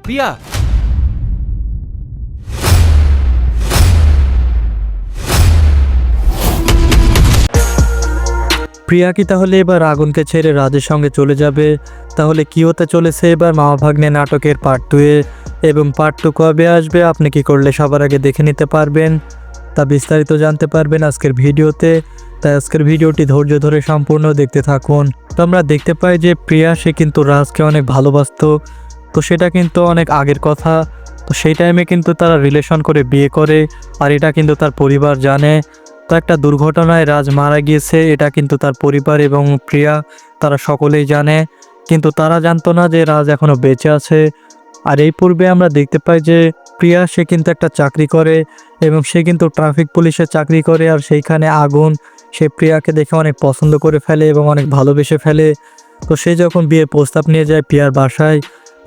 প্রিয়া, প্রিয়া কি তাহলে এবার আগুনকে ছেড়ে রাজের সঙ্গে চলে যাবে? তাহলে কি হতে চলেছে এবার মামা ভাগ্নে নাটকের পার্ট 2 এ, এবং পার্ট 2 কবে আসবে, আপনি কি করলে সবার আগে দেখে নিতে পারবেন, তা বিস্তারিত জানতে পারবেন আজকের ভিডিওতে। তাই আজকের ভিডিওটি ধৈর্য ধরে সম্পূর্ণ দেখতে থাকুন। তো আমরা দেখতে পাই যে প্রিয়া সে কিন্তু রাজকে অনেক ভালোবাসতো, তো সেটা কিন্তু অনেক আগের কথা। তো সেই টাইমে কিন্তু তারা রিলেশন করে বিয়ে করে, আর এটা কিন্তু তার পরিবার জানে। তো একটা দুর্ঘটনায় রাজ মারা গিয়েছে, এটা কিন্তু তার পরিবার এবং প্রিয়া তারা সকলেই জানে, কিন্তু তারা জানতো না যে রাজ এখনো বেঁচে আছে। আর এই পূর্বে আমরা দেখতে পাই যে প্রিয়া সে কিন্তু একটা চাকরি করে, এবং সে কিন্তু ট্রাফিক পুলিশে চাকরি করে। আর সেইখানে আগুন সে প্রিয়াকে দেখে অনেক পছন্দ করে ফেলে এবং অনেক ভালোবেসে ফেলে। তো সে যখন বিয়ের প্রস্তাব নিয়ে যায় প্রিয়ার বাসায়,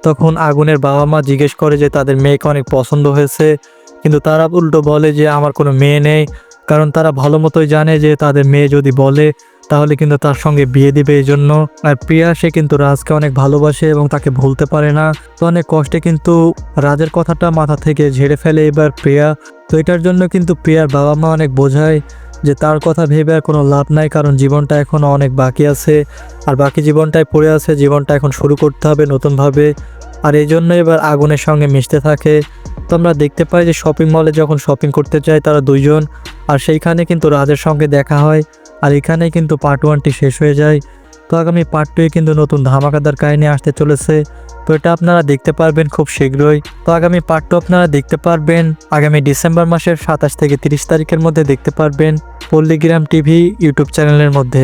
তখন আগুনের বাবা মা জিজ্ঞেস করে যে তাদের মেয়েকে অনেক পছন্দ হয়েছে, কিন্তু তারা উল্টো বলে যে আমার কোনো মেয়ে নেই, কারণ তারা ভালো মতোই জানে যে তাদের মেয়ে যদি বলে তাহলে কিন্তু তার সঙ্গে বিয়ে দিবে এই জন্য। আর প্রিয়া সে কিন্তু রাজকে অনেক ভালোবাসে এবং তাকে ভুলতে পারে না। তো অনেক কষ্টে কিন্তু রাজের কথাটা মাথা থেকে ঝেড়ে ফেলে এবার প্রিয়া। তো এটার জন্য কিন্তু প্রিয়ার বাবা মা অনেক বোঝায় যে তার কথা ভেবে আর কোনো লাভ নাই, কারণ জীবনটা এখনও অনেক বাকি আছে, আর বাকি জীবনটাই পড়ে আছে, জীবনটা এখন শুরু করতে হবে নতুনভাবে। আর এই জন্য এবার আগুনের সঙ্গে মিশতে থাকে। তো আমরা দেখতে পাই যে শপিং মলে যখন শপিং করতে যায় তারা দুইজন, আর সেইখানে কিন্তু রাজের সঙ্গে দেখা হয়। আর এখানেই কিন্তু পার্ট 1টি শেষ হয়ে যায়। তো আগামী পার্ট 2 কিন্তু নতুন ধামাকাদার কাহিনী আসতে চলেছে, তো এটা আপনারা দেখতে পারবেন খুব শীঘ্রই। তো আগামী পার্ট 2 আপনারা দেখতে পারবেন আগামী ডিসেম্বর মাসের 27 থেকে 30 তারিখের মধ্যে দেখতে পারবেন পল্লীগ্রাম টিভি ইউটিউব চ্যানেলের মধ্যে।